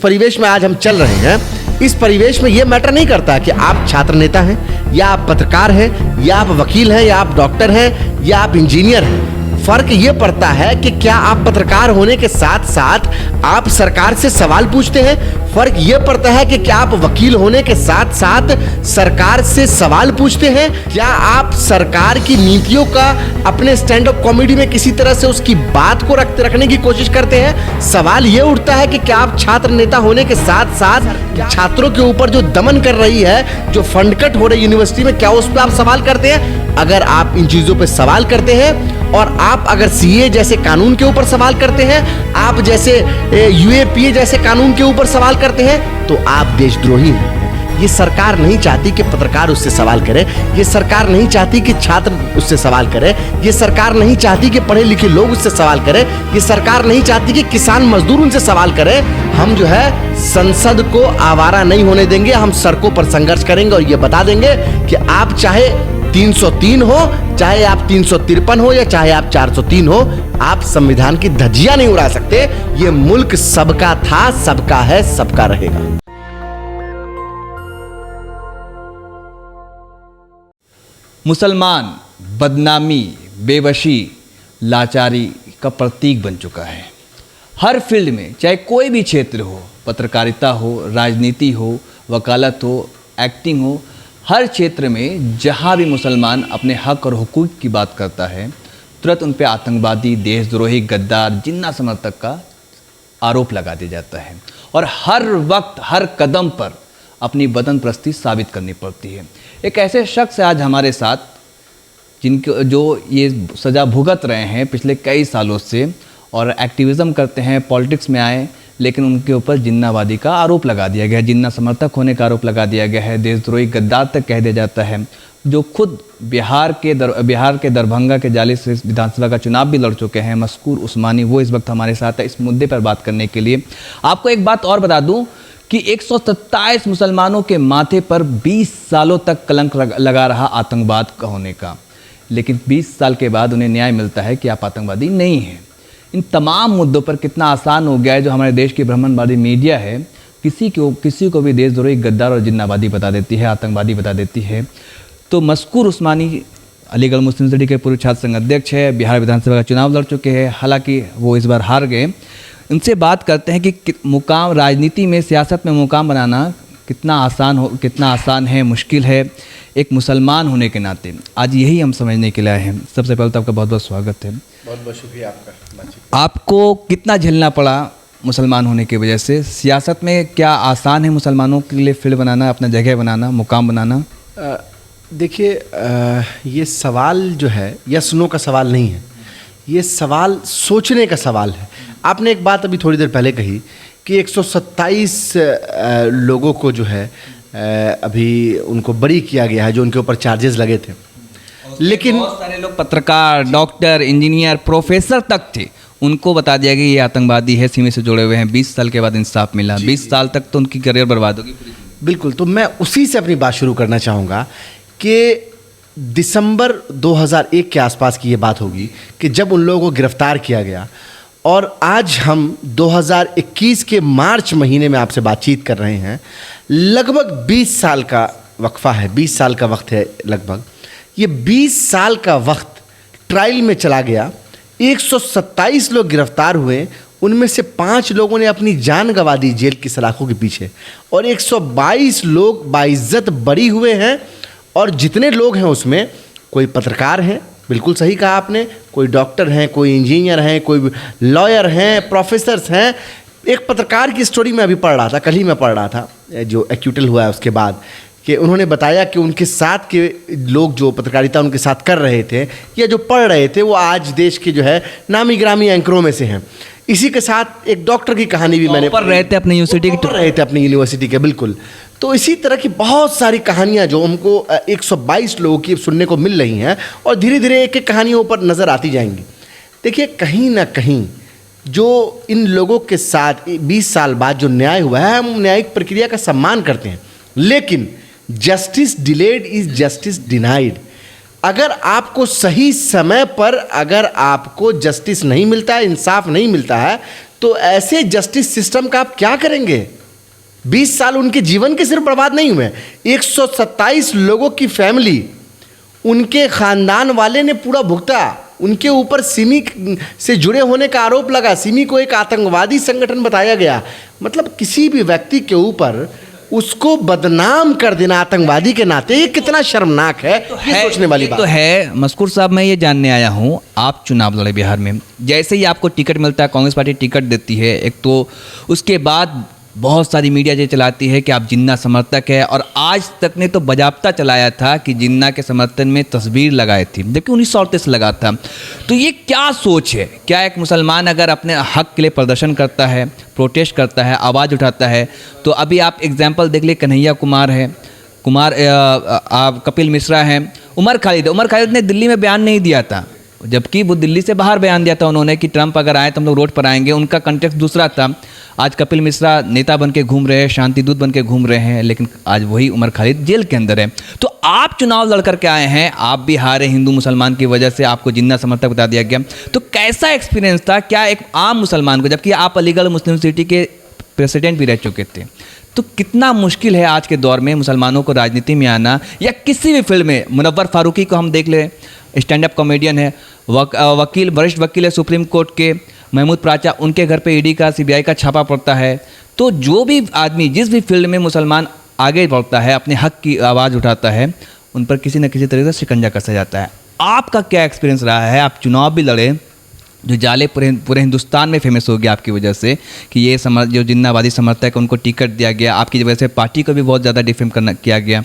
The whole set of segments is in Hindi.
परिवेश में आज हम चल रहे हैं, इस परिवेश में यह मैटर नहीं करता कि आप छात्र नेता हैं या आप पत्रकार हैं या आप वकील हैं या आप डॉक्टर हैं या आप इंजीनियर हैं। फर्क ये पड़ता है कि क्या आप पत्रकार होने के साथ साथ आप सरकार से सवाल पूछते हैं। फर्क ये पड़ता है कि क्या आप वकील होने के साथ साथ सरकार से सवाल पूछते हैं। क्या आप सरकार की नीतियों का अपने स्टैंड अप कॉमेडी में किसी तरह से उसकी बात को रखने की कोशिश करते हैं। सवाल ये उठता है कि क्या आप छात्र नेता होने के साथ साथ छात्रों के ऊपर जो दमन कर रही है, जो फंड कट हो रही यूनिवर्सिटी में, क्या उस पर आप सवाल करते हैं। अगर आप इन चीजों पे सवाल करते हैं और आप अगर सीए जैसे कानून के ऊपर सवाल करते हैं, आप जैसे यूएपीए जैसे कानून के ऊपर सवाल करते हैं, तो आप देशद्रोही हैं। ये सरकार नहीं चाहती कि पत्रकार उससे सवाल करे, ये सरकार नहीं चाहती कि छात्र उससे सवाल करे, ये सरकार नहीं चाहती कि पढ़े लिखे लोग उससे सवाल करें, ये सरकार नहीं चाहती कि किसान मजदूर उनसे सवाल करें। हम जो है संसद को आवारा नहीं होने देंगे, हम सड़कों पर संघर्ष करेंगे और ये बता देंगे कि आप चाहे 303 हो, चाहे आप 353 हो या चाहे आप 403 हो, आप संविधान की धज्जियां नहीं उड़ा सकते। ये मुल्क सबका था, सबका है, सबका रहेगा। मुसलमान बदनामी, बेवशी, लाचारी का प्रतीक बन चुका है। हर फील्ड में, चाहे कोई भी क्षेत्र हो, पत्रकारिता हो, राजनीति हो, वकालत हो, एक्टिंग हो, हर क्षेत्र में जहाँ भी मुसलमान अपने हक और हुकूक की बात करता है, तुरंत उन पर आतंकवादी, देशद्रोही, गद्दार, जिन्ना समर्थक का आरोप लगा दिया जाता है और हर वक्त हर कदम पर अपनी वतन परस्ती साबित करनी पड़ती है। एक ऐसे शख्स आज हमारे साथ जिनके जो ये सज़ा भुगत रहे हैं पिछले कई सालों से और एक्टिविज़म करते हैं, पॉलिटिक्स में आए, लेकिन उनके ऊपर जिन्नावादी का आरोप लगा दिया गया है, जिन्ना समर्थक होने का आरोप लगा दिया गया है, देशद्रोही, गद्दार तक कह दिया जाता है। जो खुद बिहार के दरभंगा के जाली से विधानसभा का चुनाव भी लड़ चुके हैं, मस्कूर उस्मानी, वो इस वक्त हमारे साथ है इस मुद्दे पर बात करने के लिए। आपको एक बात और बता दूं कि 127 मुसलमानों के माथे पर 20 सालों तक कलंक लगा रहा आतंकवाद का होने का, लेकिन 20 साल के बाद उन्हें न्याय मिलता है कि आप आतंकवादी नहीं हैं। इन तमाम मुद्दों पर कितना आसान हो गया है जो हमारे देश की भ्रमणवादी मीडिया है, किसी को भी देशद्रोही, गद्दार और जिन्नावादी बता देती है, आतंकवादी बता देती है। तो मस्कूर उस्मानी अलीगढ़ मुस्लिम सिटी के पूर्व छात्र संघ अध्यक्ष है, बिहार विधानसभा का चुनाव लड़ चुके हैं, हालांकि वो इस बार हार गए। उनसे बात करते हैं कि मुकाम राजनीति में, सियासत में मुकाम बनाना कितना आसान है, मुश्किल है, एक मुसलमान होने के नाते। आज यही हम समझने के लिए आए हैं। सबसे पहले तो आपका बहुत बहुत स्वागत है। बहुत बहुत शुक्रिया आपका। आपको कितना झेलना पड़ा मुसलमान होने की वजह से? सियासत में क्या आसान है मुसलमानों के लिए फील्ड बनाना, अपना जगह बनाना, मुकाम बनाना? देखिए, ये सवाल जो है यस नो का सवाल नहीं है, ये सवाल सोचने का सवाल है। आपने एक बात अभी थोड़ी देर पहले कही कि 127 लोगों को जो है अभी उनको बरी किया गया है, जो उनके ऊपर चार्जेस लगे थे, लेकिन बहुत सारे लोग पत्रकार, डॉक्टर, इंजीनियर, प्रोफेसर तक थे, उनको बता दिया गया ये आतंकवादी है, सीमे से जुड़े हुए हैं। 20 साल के बाद इंसाफ मिला। 20 साल तक तो उनकी करियर बर्बाद होगी। बिल्कुल, तो मैं उसी से अपनी बात शुरू करना चाहूँगा कि दिसंबर 2001 के आसपास की ये बात होगी कि जब उन लोगों को गिरफ्तार किया गया, और आज हम 2021 के मार्च महीने में आपसे बातचीत कर रहे हैं। लगभग 20 साल का वक्फा है, 20 साल का वक्त है लगभग। ये 20 साल का वक्त ट्रायल में चला गया। 127 लोग गिरफ्तार हुए, उनमें से 5 लोगों ने अपनी जान गंवा दी जेल की सलाखों के पीछे, और 122 लोग बाइज्जत बरी हुए हैं। और जितने लोग हैं उसमें कोई पत्रकार हैं, बिल्कुल सही कहा आपने, कोई डॉक्टर हैं, कोई इंजीनियर हैं, कोई लॉयर हैं, प्रोफेसर्स हैं। एक पत्रकार की स्टोरी मैं अभी पढ़ रहा था, कल ही मैं पढ़ रहा था, जो एक्यूटल हुआ है उसके बाद, कि उन्होंने बताया कि उनके साथ के लोग जो पत्रकारिता उनके साथ कर रहे थे या जो पढ़ रहे थे, वो आज देश के जो है नामी ग्रामी एंकरों में से हैं। इसी के साथ एक डॉक्टर की कहानी भी मैंने पढ़ रहे थे अपनी यूनिवर्सिटी के बिल्कुल। तो इसी तरह की बहुत सारी कहानियां जो हमको 122 लोगों की सुनने को मिल रही हैं, और धीरे धीरे एक एक कहानियों पर नज़र आती जाएंगी। देखिए, कहीं ना कहीं जो इन लोगों के साथ 20 साल बाद जो न्याय हुआ है, हम न्यायिक प्रक्रिया का सम्मान करते हैं, लेकिन justice delayed is justice denied. अगर आपको सही समय पर अगर आपको जस्टिस नहीं मिलता है, इंसाफ नहीं मिलता है, तो ऐसे जस्टिस सिस्टम का आप क्या करेंगे? 20 साल उनके जीवन के सिर्फ बर्बाद नहीं हुए, 127 लोगों की फैमिली, उनके खानदान वाले ने पूरा भुगता। उनके ऊपर सिमी से जुड़े होने का आरोप लगा, सिमी को एक आतंकवादी संगठन बताया गया। मतलब किसी भी व्यक्ति के ऊपर उसको बदनाम कर देना आतंकवादी के नाते, ये कितना शर्मनाक है, ये सोचने वाली बात तो है। मस्कूर साहब, मैं ये जानने आया हूँ, आप चुनाव लड़े बिहार में, जैसे ही आपको टिकट मिलता है, कांग्रेस पार्टी टिकट देती है एक, तो उसके बाद बहुत सारी मीडिया ये चलाती है कि आप जिन्ना समर्थक है, और आज तक ने तो बजाबता चलाया था कि जिन्ना के समर्थन में तस्वीर लगाई थी, जबकि 1938 लगा था। तो ये क्या सोच है? क्या एक मुसलमान अगर अपने हक के लिए प्रदर्शन करता है, प्रोटेस्ट करता है, आवाज़ उठाता है, तो अभी आप एग्जाम्पल देख लिए, कन्हैया कुमार है, कपिल मिश्रा हैं, उमर खालिद ने दिल्ली में बयान नहीं दिया था, जबकि वो दिल्ली से बाहर बयान दिया था उन्होंने कि ट्रंप अगर आए तो हम लोग रोड पर आएंगे। उनका कंटेक्स्ट दूसरा था। आज कपिल मिश्रा नेता बन के घूम रहे हैं, शांति दूत बन के घूम रहे हैं, लेकिन आज वही उमर खालिद जेल के अंदर है। तो आप चुनाव लड़ करके आए हैं, आप भी हारे हिंदू मुसलमान की वजह से, आपको जिन्ना समर्थक बता दिया गया। तो कैसा एक्सपीरियंस था, क्या एक आम मुसलमान को, जबकि आप अलीगढ़ मुस्लिम सिटी के प्रेसिडेंट भी रह चुके थे, तो कितना मुश्किल है आज के दौर में मुसलमानों को राजनीति में आना, या किसी भी फील्ड में? मुनव्वर फारूकी को हम देख लें, स्टैंड अप कॉमेडियन है, वकील, वरिष्ठ वकील है सुप्रीम कोर्ट के, महमूद प्राचा, उनके घर पे ईडी का, सीबीआई का छापा पड़ता है। तो जो भी आदमी जिस भी फील्ड में मुसलमान आगे बढ़ता है, अपने हक की आवाज़ उठाता है, उन पर किसी न किसी तरीके से शिकंजा कसा जाता है। आपका क्या एक्सपीरियंस रहा है? आप चुनाव भी लड़े, जो जाले पूरे हिंदुस्तान में फेमस हो गया आपकी वजह से, कि ये जो जिन्नावादी समर्थक है उनको टिकट दिया गया, आपकी वजह से पार्टी को भी बहुत ज़्यादा डिफेम किया गया।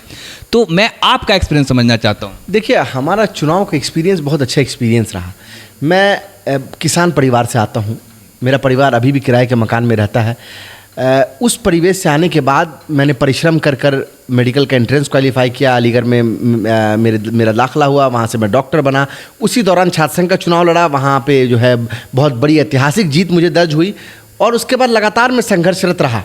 तो मैं आपका एक्सपीरियंस समझना चाहता हूँ। देखिए, हमारा चुनाव का एक्सपीरियंस बहुत अच्छा एक्सपीरियंस रहा। मैं किसान परिवार से आता हूँ, मेरा परिवार अभी भी किराए के मकान में रहता है। उस परिवेश से आने के बाद मैंने परिश्रम कर मेडिकल का एंट्रेंस क्वालिफाई किया, अलीगढ़ में मेरा दाखिला हुआ, वहाँ से मैं डॉक्टर बना। उसी दौरान छात्र संघ का चुनाव लड़ा, वहाँ पे जो है बहुत बड़ी ऐतिहासिक जीत मुझे दर्ज हुई, और उसके बाद लगातार मैं संघर्षरत रहा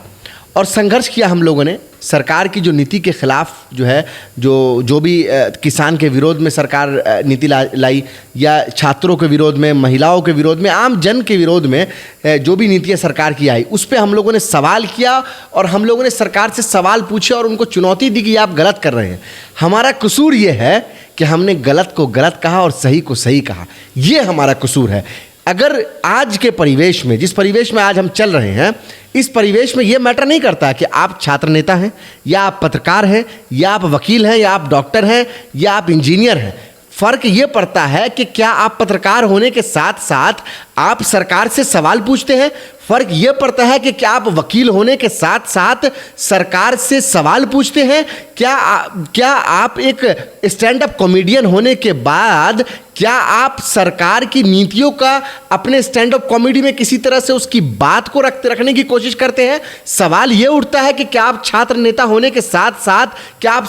और संघर्ष किया हम लोगों ने। सरकार की जो नीति के खिलाफ जो है, जो भी किसान के विरोध में सरकार नीति लाई, या छात्रों के विरोध में, महिलाओं के विरोध में, आम जन के विरोध में जो भी नीतियाँ सरकार की आई, उस पर हम लोगों ने सवाल किया, और हम लोगों ने सरकार से सवाल पूछे और उनको चुनौती दी कि आप गलत कर रहे हैं। हमारा कसूर ये है कि हमने गलत को गलत कहा और सही को सही कहा, ये हमारा कसूर है। अगर आज के परिवेश में, जिस परिवेश में आज हम चल रहे हैं, इस परिवेश में ये मैटर नहीं करता कि आप छात्र नेता हैं, या आप पत्रकार हैं, या आप वकील हैं, या आप डॉक्टर हैं, या आप इंजीनियर हैं। फ़र्क ये पड़ता है कि क्या आप पत्रकार होने के साथ साथ आप सरकार से सवाल पूछते हैं। फ़र्क ये पड़ता है कि क्या आप वकील होने के साथ साथ सरकार से सवाल पूछते हैं। क्या आप एक स्टैंड अप कॉमेडियन होने के बाद क्या आप सरकार की नीतियों का अपने स्टैंड अप कॉमेडी में किसी तरह से उसकी बात को रखने की कोशिश करते हैं। सवाल ये उठता है कि क्या आप छात्र नेता होने के साथ साथ क्या आप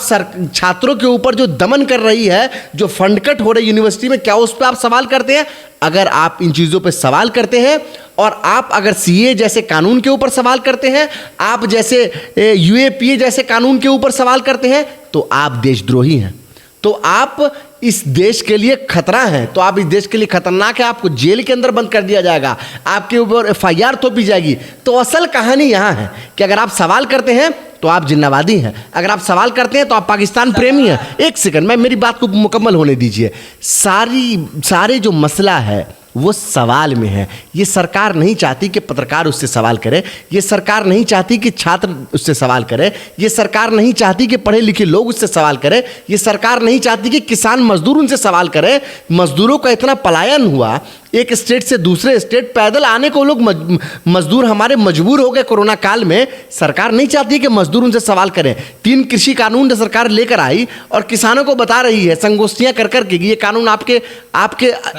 छात्रों के ऊपर जो दमन कर रही है, जो फंड कट हो रही है यूनिवर्सिटी में, क्या उस पर आप सवाल करते हैं। अगर आप इन चीज़ों पे सवाल करते हैं, और आप अगर सीए जैसे कानून के ऊपर सवाल करते हैं, आप जैसे यूएपीए जैसे कानून के ऊपर सवाल करते हैं, तो आप देशद्रोही हैं, तो आप इस देश के लिए खतरा हैं, तो आप इस देश के लिए खतरनाक है। आपको जेल के अंदर बंद कर दिया जाएगा, आपके ऊपर एफआईआर थोपी जाएगी। तो असल कहानी यहाँ है कि अगर आप सवाल करते हैं तो आप जिन्नावादी हैं, अगर आप सवाल करते हैं तो आप पाकिस्तान प्रेमी हैं। एक सेकंड, मैं मेरी बात को मुकम्मल होने दीजिए। सारे जो मसला है वो सवाल में है। ये सरकार नहीं चाहती कि पत्रकार उससे सवाल करे, ये सरकार नहीं चाहती कि छात्र उससे सवाल करे, ये सरकार नहीं चाहती कि पढ़े लिखे लोग उससे सवाल करें, ये सरकार नहीं चाहती कि किसान मजदूर उनसे सवाल करें। मजदूरों का इतना पलायन हुआ, एक स्टेट से दूसरे स्टेट पैदल आने को लोग मजदूर हमारे मजबूर हो गए कोरोना काल में। सरकार नहीं चाहती कि मजदूर उनसे सवाल करें। 3 कृषि कानून सरकार लेकर आई और किसानों को बता रही है संगोष्ठियां कर करके कि ये कानून आपके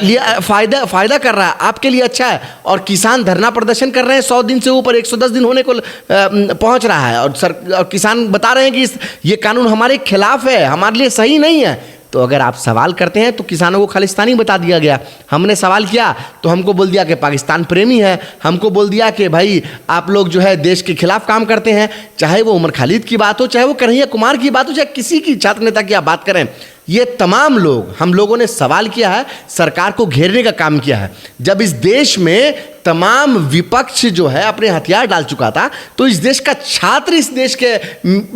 लिए फायदा कर रहा है, आपके लिए अच्छा है, और किसान धरना प्रदर्शन कर रहे हैं। 100 दिन से ऊपर 110 दिन होने को पहुंच रहा है, और किसान बता रहे हैं कि ये कानून हमारे खिलाफ है, हमारे लिए सही नहीं है। तो अगर आप सवाल करते हैं तो किसानों को खालिस्तानी बता दिया गया। हमने सवाल किया तो हमको बोल दिया कि पाकिस्तान प्रेमी है, हमको बोल दिया कि भाई आप लोग जो है देश के खिलाफ काम करते हैं। चाहे वो उमर खालिद की बात हो, चाहे वो कन्हैया कुमार की बात हो, चाहे किसी की छात्र नेता की आप बात करें, ये तमाम लोग, हम लोगों ने सवाल किया है, सरकार को घेरने का काम किया है। जब इस देश में तमाम विपक्ष जो है अपने हथियार डाल चुका था, तो इस देश का छात्र इस देश के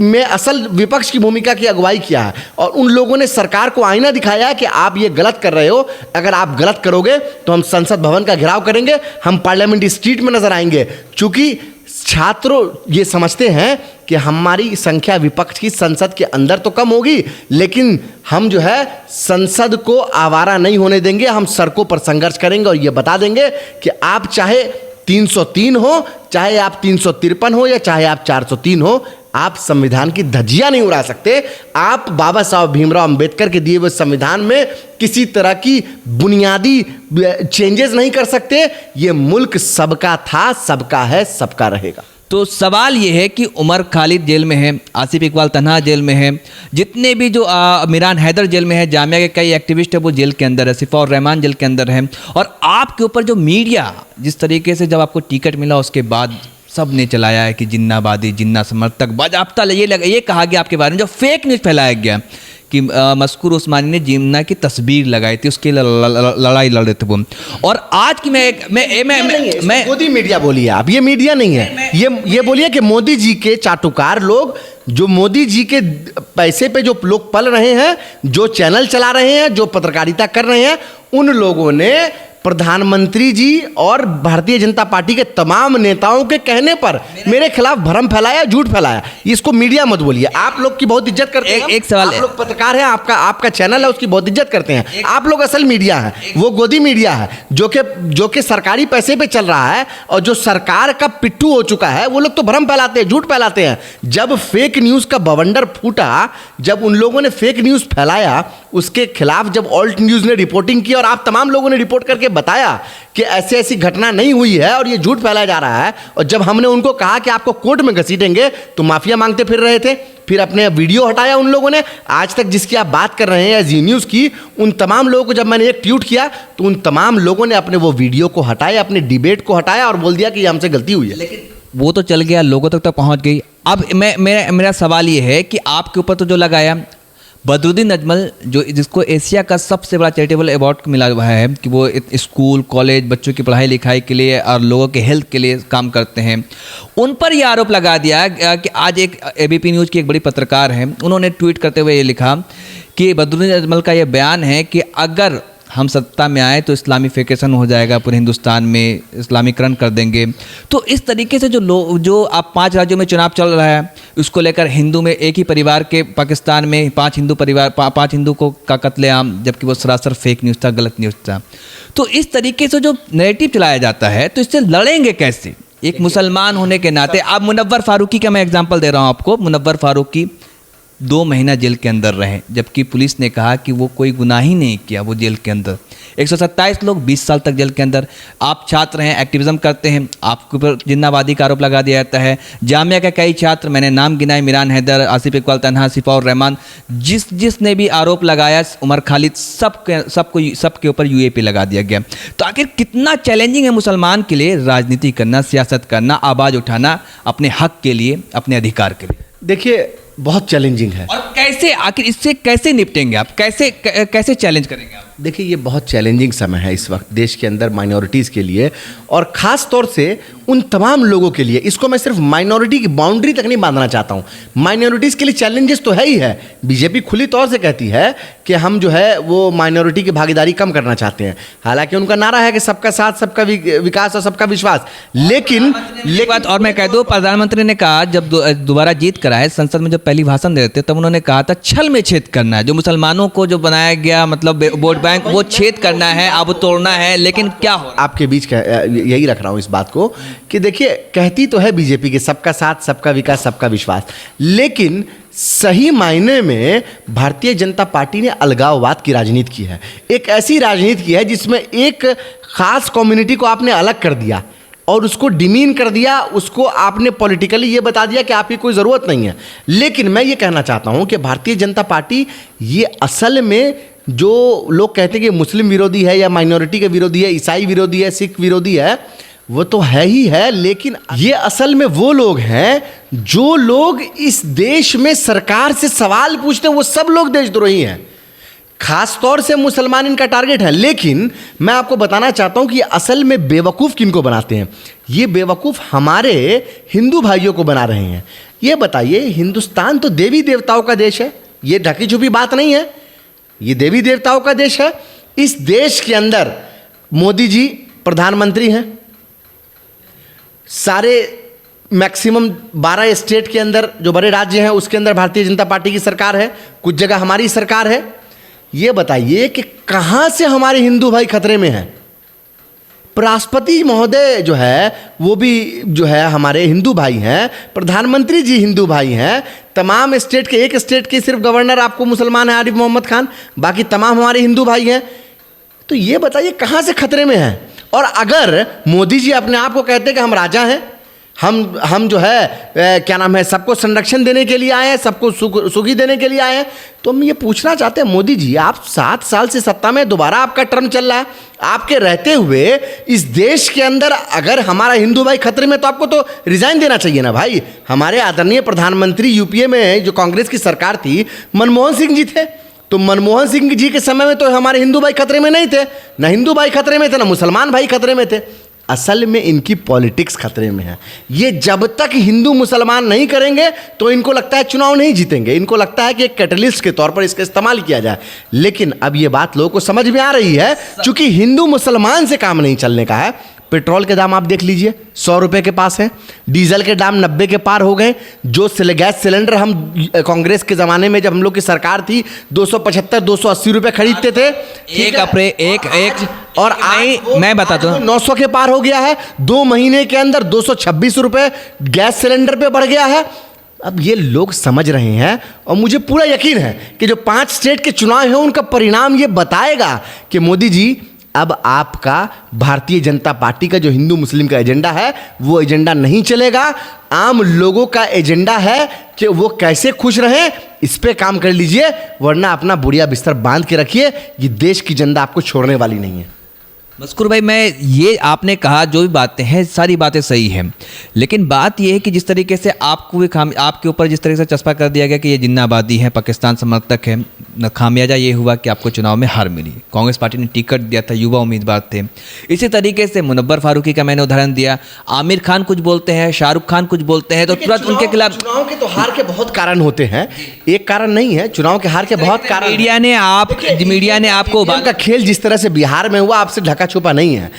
में असल विपक्ष की भूमिका की अगुवाई किया है और उन लोगों ने सरकार को आईना दिखाया है कि आप ये गलत कर रहे हो, अगर आप गलत करोगे तो हम संसद भवन का घेराव करेंगे, हम पार्लियामेंट स्ट्रीट में नजर आएंगे। चूंकि छात्रों ये समझते हैं कि हमारी संख्या विपक्ष की संसद के अंदर तो कम होगी, लेकिन हम जो है संसद को आवारा नहीं होने देंगे, हम सड़कों पर संघर्ष करेंगे और ये बता देंगे कि आप चाहे 303 हो, चाहे आप 353 हो या चाहे आप 403 हो, आप संविधान की धज्जियां नहीं उड़ा सकते। आप बाबा साहब भीमराव अंबेडकर के दिए हुए संविधान में किसी तरह की बुनियादी चेंजेस नहीं कर सकते। ये मुल्क सबका था, सबका है, सबका रहेगा। तो सवाल ये है कि उमर खालिद जेल में है, आसिफ इकबाल तन्हा जेल में है, जितने भी जो मिरान हैदर जेल में है, जामिया के कई एक्टिविस्ट है वो जेल के अंदर है, सिफा रहमान जेल के अंदर है, और आपके ऊपर जो मीडिया जिस तरीके से जब आपको टिकट मिला उसके बाद सब ने चलाया है कि जिन्नाबादी, जिन्ना समर्थक, बाजाप्ता ये कहा गया आपके बारे में, जो फेक न्यूज़ फैलाया गया कि मस्कूर उस्मानी ने जिन्ना की तस्वीर लगाई थी, उसकी लड़ाई लड़ रहे थे वो। और आज की मैं मोदी मीडिया बोलिए आप, ये मीडिया नहीं है, ये बोलिए कि मोदी जी के चाटुकार लोग, जो मोदी जी के पैसे पे जो लोग पल रहे हैं, जो चैनल चला रहे हैं, जो पत्रकारिता कर रहे हैं, उन लोगों ने प्रधानमंत्री जी और भारतीय जनता पार्टी के तमाम नेताओं के कहने पर मेरे खिलाफ भ्रम फैलाया, झूठ फैलाया। इसको मीडिया मत बोलिए, आप लोग की बहुत इज्जत करते हैं। एक सवाल, आप लोग पत्रकार हैं, आपका चैनल है, उसकी बहुत इज्जत करते हैं। आप लोग असल मीडिया है, वो गोदी मीडिया है जो कि सरकारी पैसे पे चल रहा है और जो सरकार का पिट्ठू हो चुका है। वो लोग तो भ्रम फैलाते हैं, झूठ फैलाते हैं। जब फेक न्यूज का बवंडर फूटा, जब उन लोगों ने फेक न्यूज फैलाया, उसके खिलाफ जब ऑल्ट न्यूज ने रिपोर्टिंग की और आप तमाम लोगों ने रिपोर्ट करके बताया कि ऐसी ऐसी घटना नहीं हुई है और ये झूठ फैलाया जा रहा है, और जब हमने उनको कहा कि आपको कोर्ट में घसीटेंगे तो माफिया मांगते फिर रहे थे। फिर अपने वीडियो हटाया उन लोगों ने। आज तक जिसकी आप बात कर रहे हैं जी न्यूज़ की, उन तमाम लोगों को जब मैंने एक ट्वीट किया तो उन तमाम लोगों ने अपने वो वीडियो को हटाया, अपने डिबेट को हटाया और बोल दिया कि ये हमसे गलती हुई है। लेकिन वो तो चल गया, लोगों तक तो पहुंच गई। अब मेरा सवाल ये है कि आपके ऊपर तो जो लगाया बदरुद्दीन अजमल, जो जिसको एशिया का सबसे बड़ा चैरिटेबल अवार्ड मिला हुआ है कि वो स्कूल कॉलेज बच्चों की पढ़ाई लिखाई के लिए और लोगों के हेल्थ के लिए काम करते हैं, उन पर यह आरोप लगा दिया कि आज एक एबीपी न्यूज़ की एक बड़ी पत्रकार है, उन्होंने ट्वीट करते हुए ये लिखा कि बदरुद्दीन अजमल का ये बयान है कि अगर हम सत्ता में आए तो इस्लामिफिकेशन हो जाएगा पूरे हिंदुस्तान में, इस्लामीकरण कर देंगे। तो इस तरीके से जो आप 5 राज्यों में चुनाव चल रहा है, उसको लेकर हिंदू में एक ही परिवार के पाकिस्तान में 5 हिंदू को का कत्लेआम, जबकि वो सरासर फेक न्यूज़ था, गलत न्यूज़ था। तो इस तरीके से जो नैरेटिव चलाया जाता है, तो इससे लड़ेंगे कैसे एक मुसलमान होने के नाते? आप मुनव्वर फारूकी का मैं एग्जाम्पल दे रहा हूँ आपको। मुनव्वर फारूकी 2 महीना जेल के अंदर रहे, जबकि पुलिस ने कहा कि वो कोई गुनाह ही नहीं किया, वो जेल के अंदर। 127 लोग 20 साल तक जेल के अंदर। आप छात्र हैं, एक्टिविज्म करते हैं, आपके ऊपर जिन्नाबादी का आरोप लगा दिया जाता है। जामिया के कई छात्र, मैंने नाम गिनाए, मिरान हैदर, आसिफ इकबाल तन्हा, सिफा रहमान, जिसने भी आरोप लगाया, उमर खालिद, सबके ऊपर यूएपी लगा दिया गया। तो आखिर कितना चैलेंजिंग है मुसलमान के लिए राजनीति करना, सियासत करना, आवाज़ उठाना अपने हक के लिए, अपने अधिकार के लिए? देखिए, बहुत चैलेंजिंग है। और कैसे, आखिर इससे कैसे निपटेंगे आप, कैसे चैलेंज करेंगे आप? देखिए, ये बहुत चैलेंजिंग समय है इस वक्त देश के अंदर माइनॉरिटीज़ के लिए, और ख़ास तौर से उन तमाम लोगों के लिए। इसको मैं सिर्फ माइनॉरिटी की बाउंड्री तक नहीं बांधना चाहता हूँ। माइनॉरिटीज़ के लिए चैलेंजेस तो है ही है। बीजेपी खुली तौर से कहती है कि हम जो है वो माइनॉरिटी की भागीदारी कम करना चाहते हैं, हालांकि उनका नारा है कि सबका साथ, सबका विकास और सबका विश्वास। लेकिन बात और मैं कह दूँ, प्रधानमंत्री ने कहा जब दोबारा जीत कर आए, संसद में जब पहली भाषण दे रहे थे, तब उन्होंने कहा था छल में छेद करना है, जो मुसलमानों को जो बनाया गया मतलब वोट बैंक, वो छेद करना है, अब तोड़ना है। लेकिन क्या हो, आपके बीच यही रख रहा हूं इस बात को कि देखिए, कहती तो है बीजेपी के सबका साथ, सबका विकास, सबका विश्वास, लेकिन सही मायने में भारतीय जनता पार्टी ने अलगाववाद की राजनीति की है। एक ऐसी राजनीति की है जिसमें एक खास कम्युनिटी को आपने अलग कर दिया और उसको डिमीन कर दिया, उसको आपने पॉलिटिकली ये बता दिया कि आपकी कोई ज़रूरत नहीं है। लेकिन मैं ये कहना चाहता हूँ कि भारतीय जनता पार्टी ये असल में, जो लोग कहते हैं कि मुस्लिम विरोधी है या माइनॉरिटी के विरोधी है, ईसाई विरोधी है, सिख विरोधी है, वो तो है ही है, लेकिन ये असल में वो लोग हैं जो लोग इस देश में सरकार से सवाल पूछते हैं, वो सब लोग देशद्रोही हैं। खास तौर से मुसलमान इनका टारगेट है। लेकिन मैं आपको बताना चाहता हूं कि असल में बेवकूफ़ किनको बनाते हैं? ये बेवकूफ़ हमारे हिंदू भाइयों को बना रहे हैं। ये बताइए, हिंदुस्तान तो देवी देवताओं का देश है, ये ढकी छुपी बात नहीं है, ये देवी देवताओं का देश है। इस देश के अंदर मोदी जी प्रधानमंत्री हैं, सारे मैक्सिमम 12 स्टेट के अंदर जो बड़े राज्य हैं उसके अंदर भारतीय जनता पार्टी की सरकार है, कुछ जगह हमारी सरकार है। ये बताइए कि कहां से हमारे हिंदू भाई खतरे में हैं? राष्ट्रपति महोदय जो है वो भी जो है हमारे हिंदू भाई हैं, प्रधानमंत्री जी हिंदू भाई हैं, तमाम स्टेट के, एक स्टेट के सिर्फ गवर्नर आपको मुसलमान है आरिफ मोहम्मद खान, बाकी तमाम हमारे हिंदू भाई हैं। तो ये बताइए कहां से खतरे में हैं? और अगर मोदी जी अपने आप को कहते हैं कि हम राजा हैं, हम जो है क्या नाम है, सबको संरक्षण देने के लिए आए हैं, सबको सुखी देने के लिए आए हैं, तो हम ये पूछना चाहते हैं मोदी जी, आप 7 साल से सत्ता में, दोबारा आपका टर्म चल रहा है, आपके रहते हुए इस देश के अंदर अगर हमारा हिंदू भाई खतरे में तो आपको तो रिजाइन देना चाहिए ना भाई। हमारे आदरणीय प्रधानमंत्री यूपीए में जो कांग्रेस की सरकार थी, मनमोहन सिंह जी थे, तो मनमोहन सिंह जी के समय में तो हमारे हिंदू भाई खतरे में नहीं थे, ना हिंदू भाई खतरे में थे, ना मुसलमान भाई खतरे में थे। असल में इनकी पॉलिटिक्स खतरे में है। ये जब तक हिंदू मुसलमान नहीं करेंगे तो इनको लगता है चुनाव नहीं जीतेंगे, इनको लगता है कि एक कैटलिस्ट के तौर पर इसका इस्तेमाल किया जाए। लेकिन अब ये बात लोगों को समझ में आ रही है, क्योंकि हिंदू मुसलमान से काम नहीं चलने का है। पेट्रोल के दाम आप देख लीजिए, 100 रुपये के पास है, डीजल के दाम 90 के पार हो गए। जो गैस सिलेंडर हम कांग्रेस के ज़माने में जब हम लोग की सरकार थी 275-280 रुपये खरीदते थे, और आज मैं बताता हूँ 900 के पार हो गया है। 2 महीने के अंदर 226 रुपये गैस सिलेंडर पे बढ़ गया है। अब ये लोग समझ रहे हैं, और मुझे पूरा यकीन है कि जो 5 स्टेट के चुनाव हैं उनका परिणाम ये बताएगा कि मोदी जी अब आपका भारतीय जनता पार्टी का जो हिंदू मुस्लिम का एजेंडा है वो एजेंडा नहीं चलेगा। आम लोगों का एजेंडा है कि वो कैसे खुश रहें, इस पे काम कर लीजिए, वरना अपना बुढ़िया बिस्तर बांध के रखिए। ये देश की जनता आपको छोड़ने वाली नहीं है। मस्कुर भाई, मैं ये आपने कहा जो भी बातें हैं सारी बातें सही हैं, लेकिन बात ये है कि जिस तरीके से आपको भी आपके ऊपर जिस तरीके से चस्पा कर दिया गया कि ये जिन्नाबादी है, पाकिस्तान समर्थक है, खामियाजा ये हुआ कि आपको चुनाव में हार मिली। कांग्रेस पार्टी ने टिकट दिया था, युवा उम्मीदवार थे। इसी तरीके से मुनव्वर फारूकी का मैंने उदाहरण दिया, आमिर खान कुछ बोलते हैं, शाहरुख खान कुछ बोलते हैं, तो तुरंत उनके खिलाफ। चुनाव के तो हार के बहुत कारण होते हैं, एक कारण नहीं है, चुनाव के हार के बहुत कारण। मीडिया ने आपको का खेल जिस तरह से बिहार में हुआ आपसे ढका छुपा नहीं है।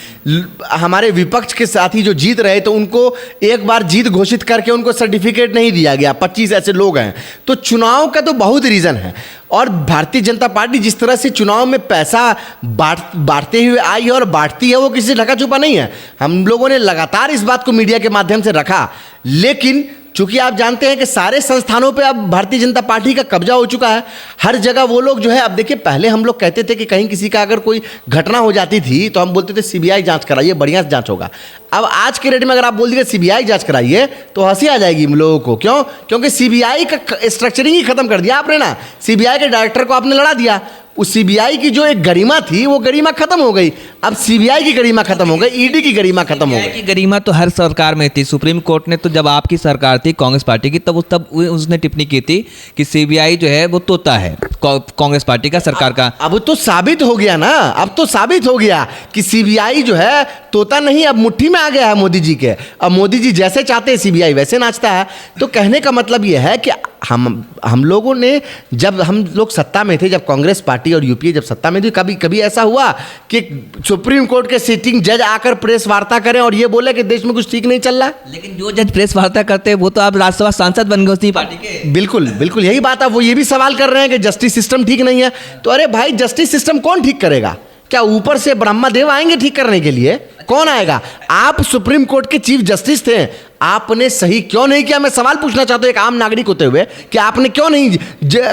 हमारे विपक्ष के साथी जो जीत रहे तो उनको एक बार जीत घोषित करके उनको सर्टिफिकेट नहीं दिया गया। 25 ऐसे लोग हैं, तो चुनाव का तो बहुत रीजन है। और भारतीय जनता पार्टी जिस तरह से चुनाव में पैसा बांटते हुए आई है और बांटती है, वो किसी से ढका छुपा नहीं है। हम लोगों ने लगातार इस बात को मीडिया के माध्यम से रखा, लेकिन चूंकि आप जानते हैं कि सारे संस्थानों पे अब भारतीय जनता पार्टी का कब्जा हो चुका है। हर जगह वो लोग जो है, अब देखिए पहले हम लोग कहते थे कि कहीं किसी का अगर कोई घटना हो जाती थी तो हम बोलते थे सीबीआई जांच कराइए, बढ़िया जांच होगा। अब आज के डेट में अगर आप बोल दीजिए सीबीआई जांच कराइए तो हंसी आ जाएगी हम लोगों को। क्यों? क्योंकि सीबीआई का स्ट्रक्चरिंग ही खत्म कर दिया आपने ना। सीबीआई के डायरेक्टर को आपने लड़ा दिया, उस सीबीआई की जो एक गरिमा थी वो गरिमा खत्म हो गई। अब सीबीआई की गरिमा खत्म हो गई, ईडी की गरिमा खत्म हो गई। गरिमा तो हर सरकार में थी। सुप्रीम कोर्ट ने तो जब आपकी सरकार थी कांग्रेस पार्टी की, तब उसने टिप्पणी की थी कि सीबीआई जो है वो तोता है कांग्रेस पार्टी का, सरकार का। अब तो साबित हो गया ना, अब तो साबित हो गया कि सीबीआई जो है तोता नहीं, अब मुट्ठी में आ गया है मोदी जी के। अब मोदी जी जैसे चाहते हैं सीबीआई वैसे नाचता है। तो कहने का मतलब यह है कि हम लोगों ने, जब हम लोग सत्ता में थे, जब कांग्रेस पार्टी और यूपीए जब सत्ता में थी, कभी ऐसा हुआ कि सुप्रीम कोर्ट के सिटिंग जज आकर प्रेस वार्ता करें और ये बोले कि देश में कुछ ठीक नहीं चल रहा है? लेकिन जो जज प्रेस वार्ता करते हैं वो तो आप राज्यसभा सांसद बन गए उसी पार्टी के। बिल्कुल बिल्कुल यही बात है। वो ये भी सवाल कर रहे हैं कि जस्टिस सिस्टम ठीक नहीं है। तो अरे भाई, जस्टिस सिस्टम कौन ठीक करेगा? क्या ऊपर से ब्रह्मदेव आएंगे ठीक करने के लिए? कौन आएगा? आप सुप्रीम कोर्ट के चीफ जस्टिस थे, आपने सही क्यों नहीं किया? मैं सवाल पूछना चाहता हूं एक आम नागरिक होते हुए कि आपने क्यों नहीं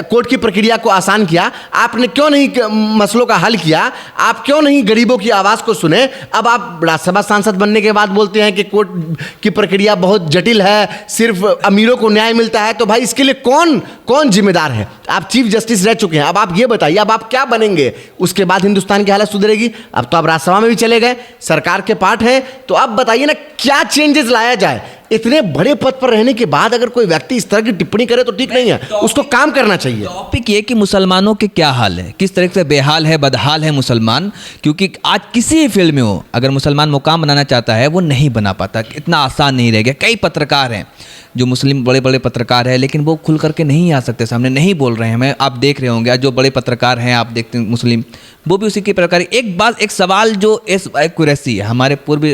कोर्ट की प्रक्रिया को आसान किया? आपने क्यों नहीं मसलों का हल किया? आप क्यों नहीं गरीबों की आवाज को सुने? अब आप राज्यसभा सांसद बनने के बाद बोलते हैं कि कोर्ट की प्रक्रिया बहुत जटिल है, सिर्फ अमीरों को न्याय मिलता है। तो भाई इसके लिए कौन जिम्मेदार है? आप चीफ जस्टिस रह चुके हैं, अब आप ये बताइए अब आप क्या बनेंगे? उसके बाद हिंदुस्तान की हालत सुधरेगी? अब तो आप राज्यसभा में भी चले गए, सरकार के पार्ट है, तो अब बताइए ना क्या चेंजेस लाया जाए? इतने बड़े पद पर रहने के बाद अगर कोई व्यक्ति इस तरह की टिप्पणी करे तो ठीक नहीं है, उसको काम करना चाहिए। टॉपिक ये कि मुसलमानों के क्या हाल है, किस तरह से बेहाल है, बदहाल है मुसलमान। क्योंकि आज किसी फील्ड में हो, अगर मुसलमान मुकाम बनाना चाहता है वो नहीं बना पाता, इतना आसान नहीं रह गया। कई पत्रकार हैं जो मुस्लिम बड़े बड़े पत्रकार हैं, लेकिन वो खुल करके नहीं आ सकते सामने, नहीं बोल रहे हैं। मैं आप देख रहे होंगे जो बड़े पत्रकार हैं, आप देखते हैं मुस्लिम, वो भी उसी के प्रकार। एक बात, एक सवाल जो एस कुरैशी हमारे पूर्व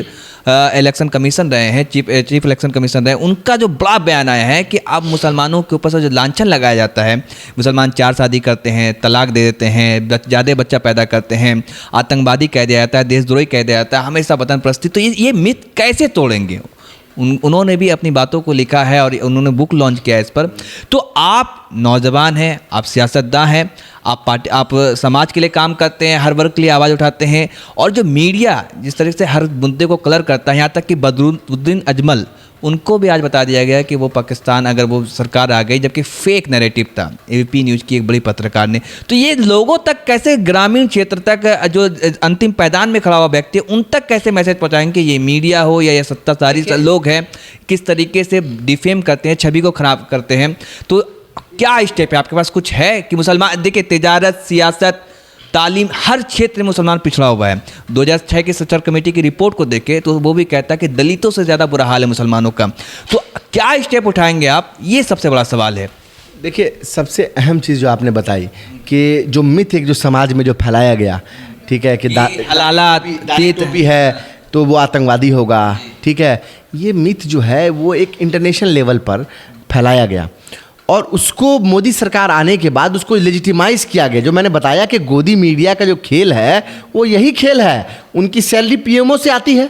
इलेक्शन कमीशन रहे हैं, चीफ इलेक्शन कमीशन रहे हैं, उनका जो बड़ा बयान आया है कि अब मुसलमानों के ऊपर से जो लांछन लगाया जाता है, मुसलमान 4 शादी करते हैं, तलाक दे देते हैं, ज़्यादा बच्चा पैदा करते हैं, आतंकवादी कह दिया जाता है, देशद्रोही कह दिया जाता है, हमेशा वतन परस्ती। तो ये मिथ कैसे तोड़ेंगे? उन्होंने भी अपनी बातों को लिखा है और उन्होंने बुक लॉन्च किया है इस पर। तो आप नौजवान हैं, आप सियासतदान हैं, आप समाज के लिए काम करते हैं, हर वर्ग के लिए आवाज़ उठाते हैं, और जो मीडिया जिस तरह से हर मुद्दे को कलर करता है, यहाँ तक कि बदरुद्दीन अजमल, उनको भी आज बता दिया गया कि वो पाकिस्तान अगर वो सरकार आ गई, जबकि फेक नैरेटिव था एबीपी न्यूज़ की एक बड़ी पत्रकार ने। तो ये लोगों तक कैसे, ग्रामीण क्षेत्र तक जो अंतिम पैदान में खड़ा हुआ व्यक्ति है, उन तक कैसे मैसेज पहुंचाएंगे? ये मीडिया हो या ये सत्ताधारी लोग हैं, किस तरीके से डिफेम करते हैं, छवि को खराब करते हैं। तो क्या स्टेप है आपके पास, कुछ है कि मुसलमान, देखिए तिजारत, सियासत, तालीम, हर क्षेत्र में मुसलमान पिछड़ा हुआ है। 2006 की सचर कमेटी की रिपोर्ट को देखे तो वो भी कहता है कि दलितों से ज़्यादा बुरा हाल है मुसलमानों का। तो क्या स्टेप उठाएंगे आप, ये सबसे बड़ा सवाल है। देखिए, सबसे अहम चीज़ जो आपने बताई कि जो मिथ एक जो समाज में जो फैलाया गया, ठीक है, कि हलाला भी है तो वो आतंकवादी होगा, ठीक है, ये मिथ जो है वो एक इंटरनेशनल लेवल पर फैलाया गया और उसको मोदी सरकार आने के बाद उसको लेजिटिमाइज किया गया। जो मैंने बताया कि गोदी मीडिया का जो खेल है वो यही खेल है। उनकी सैलरी पीएमओ से आती है,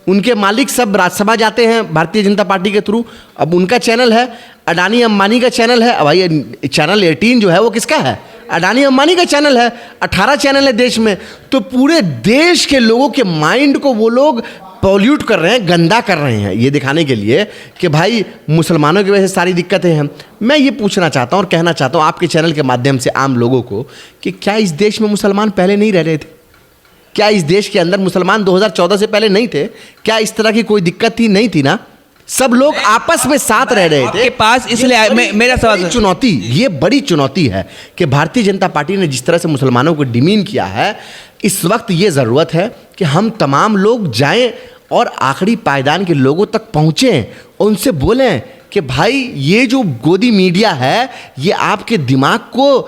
उनके मालिक सब राज्यसभा जाते हैं भारतीय जनता पार्टी के थ्रू। अब उनका चैनल है, अडानी अंबानी का चैनल है। अब भाई चैनल 18 जो है वो किसका है? अडानी अंबानी का चैनल है। 18 चैनल है देश में। तो पूरे देश के लोगों के माइंड को वो लोग पॉल्यूट कर रहे हैं, गंदा कर रहे हैं, ये दिखाने के लिए कि भाई मुसलमानों की वजह से सारी दिक्कतें हैं। मैं ये पूछना चाहता हूँ और कहना चाहता हूँ आपके चैनल के माध्यम से आम लोगों को कि क्या इस देश में मुसलमान पहले नहीं रह रहे थे? क्या इस देश के अंदर मुसलमान 2014 से पहले नहीं थे? क्या इस तरह की कोई दिक्कत थी? नहीं थी ना। सब लोग आपस में साथ रह रहे थे आपके पास। इसलिए मेरा सवाल, चुनौती, ये बड़ी चुनौती है कि भारतीय जनता पार्टी ने जिस तरह से मुसलमानों को डिमीन किया है, इस वक्त ये ज़रूरत है कि हम तमाम लोग जाएं और आखिरी पायदान के लोगों तक पहुँचें और उनसे बोलें कि भाई ये जो गोदी मीडिया है ये आपके दिमाग को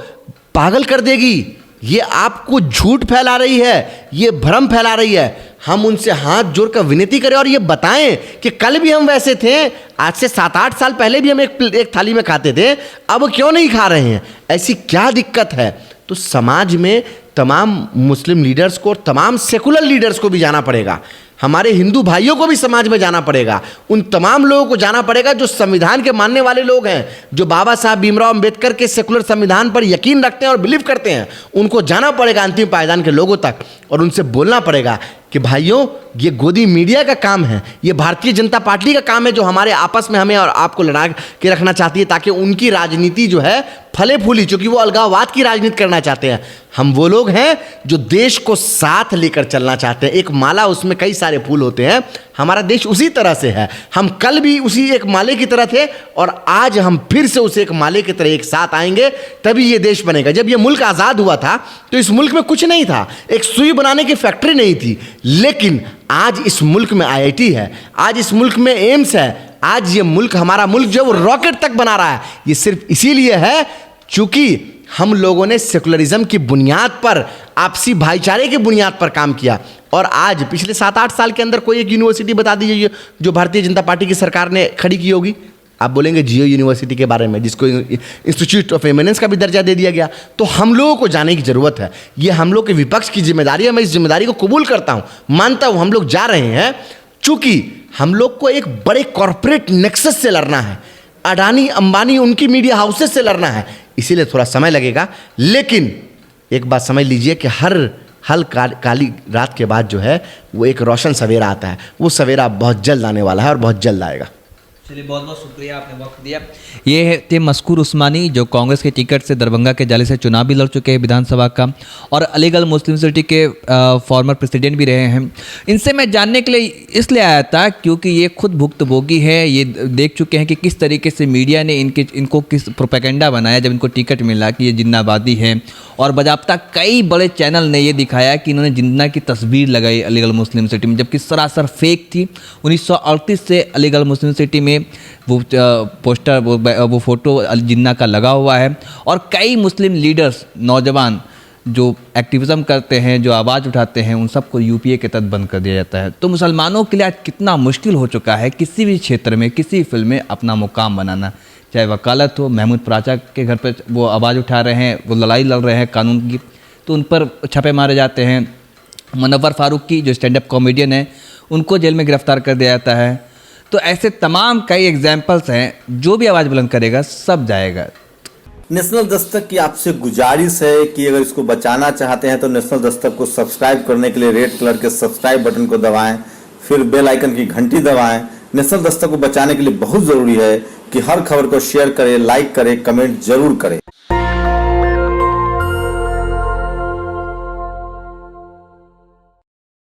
पागल कर देगी, ये आपको झूठ फैला रही है, ये भ्रम फैला रही है। हम उनसे हाथ जोड़कर विनती करें और ये बताएं कि कल भी हम वैसे थे, आज से 7-8 साल पहले भी हम एक थाली में खाते थे, अब क्यों नहीं खा रहे हैं? ऐसी क्या दिक्कत है? तो समाज में तमाम मुस्लिम लीडर्स को और तमाम सेकुलर लीडर्स को भी जाना पड़ेगा, हमारे हिंदू भाइयों को भी समाज में जाना पड़ेगा, उन तमाम लोगों को जाना पड़ेगा जो संविधान के मानने वाले लोग हैं, जो बाबा साहब भीमराव अंबेडकर के सेकुलर संविधान पर यकीन रखते हैं और बिलीव करते हैं। उनको जाना पड़ेगा अंतिम पायदान के लोगों तक और उनसे बोलना पड़ेगा कि भाइयों ये गोदी मीडिया का काम है, ये भारतीय जनता पार्टी का काम है जो हमारे आपस में हमें और आपको लड़ा के रखना चाहती है ताकि उनकी राजनीति जो है फले फूली, चूंकि वो अलगाववाद की राजनीति करना चाहते हैं। हम वो लोग हैं जो देश को साथ लेकर चलना चाहते हैं। एक माला, उसमें कई सारे फूल होते हैं, हमारा देश उसी तरह से है। हम कल भी उसी एक माले की तरह थे और आज हम फिर से उस एक माले की तरह एक साथ आएंगे, तभी ये देश बनेगा। जब ये मुल्क आज़ाद हुआ था तो इस मुल्क में कुछ नहीं था, एक सुई बनाने की फैक्ट्री नहीं थी, लेकिन आज इस मुल्क में IIT है, आज इस मुल्क में एम्स है, आज ये मुल्क, हमारा मुल्क जो है वो रॉकेट तक बना रहा है। ये सिर्फ इसीलिए है चूंकि हम लोगों ने सेकुलरिज्म की बुनियाद पर, आपसी भाईचारे की बुनियाद पर काम किया। और आज पिछले 7-8 साल के अंदर कोई एक यूनिवर्सिटी बता दीजिए जो भारतीय जनता पार्टी की सरकार ने खड़ी की होगी। आप बोलेंगे जियो यूनिवर्सिटी के बारे में, जिसको इंस्टीट्यूट ऑफ एमिनेंस का भी दर्जा दे दिया गया। तो हम लोगों को जाने की जरूरत है, ये हम लोग के विपक्ष की जिम्मेदारी है। मैं इस जिम्मेदारी को कबूल करता हूँ, मानता हूँ, हम लोग जा रहे हैं। चूंकि हम लोग को एक बड़े कॉरपोरेट नेक्सस से लड़ना है, अडानी अंबानी उनकी मीडिया हाउसेस से लड़ना है, इसीलिए थोड़ा समय लगेगा। लेकिन एक बात समझ लीजिए कि हर काली रात के बाद जो है वो एक रोशन सवेरा आता है। वो सवेरा बहुत जल्द आने वाला है और बहुत जल्द आएगा। चलिए, बहुत बहुत शुक्रिया, आपने वक्त दिया। ये थे मस्कूर उस्मानी, जो कांग्रेस के टिकट से दरभंगा के जाले से चुनाव भी लड़ चुके हैं विधानसभा का, और अलीगढ़ मुस्लिम सिटी के फॉर्मर प्रेसिडेंट भी रहे हैं। इनसे मैं जानने के लिए इसलिए आया था क्योंकि ये खुद भुक्तभोगी है, ये देख चुके हैं कि किस तरीके से मीडिया ने इनको किस प्रोपेगेंडा बनाया जब इनको टिकट मिला कि ये जिन्नाबादी है, और बाज़ाब्ता कई बड़े चैनल ने ये दिखाया कि इन्होंने जिन्ना की तस्वीर लगाई अलीगढ़ मुस्लिम सिटी में, जबकि सरासर फेक थी। 1938 से अलीगढ़ मुस्लिम सिटी में वो पोस्टर, वो फोटो जिन्ना का लगा हुआ है, और कई मुस्लिम लीडर्स, नौजवान जो एक्टिविज़म करते हैं, जो आवाज़ उठाते हैं, उन सबको यूपीए के तहत बंद कर दिया जाता है। तो मुसलमानों के लिए आज कितना मुश्किल हो चुका है किसी भी क्षेत्र में, किसी फील्ड में अपना मुकाम बनाना, चाहे वकालत हो। महमूद प्राचा के घर पर वो आवाज़ उठा रहे हैं, वो लड़ाई लड़ रहे हैं कानून की, तो उन पर छापे मारे जाते हैं। मुनव्वर फारूकी जो स्टैंड अप कॉमेडियन है, उनको जेल में गिरफ्तार कर दिया जाता है। तो ऐसे तमाम कई एग्जाम्पल्स हैं, जो भी आवाज़ बुलंद करेगा सब जाएगा। नेशनल दस्तक की आपसे गुजारिश है कि अगर इसको बचाना चाहते हैं तो नेशनल दस्तक को सब्सक्राइब करने के लिए रेड कलर के सब्सक्राइब बटन को दबाएं, फिर बेल आइकन की घंटी दबाएं। नेशनल दस्तक को बचाने के लिए बहुत जरूरी है कि हर खबर को शेयर करें, लाइक करें, कमेंट जरूर करें।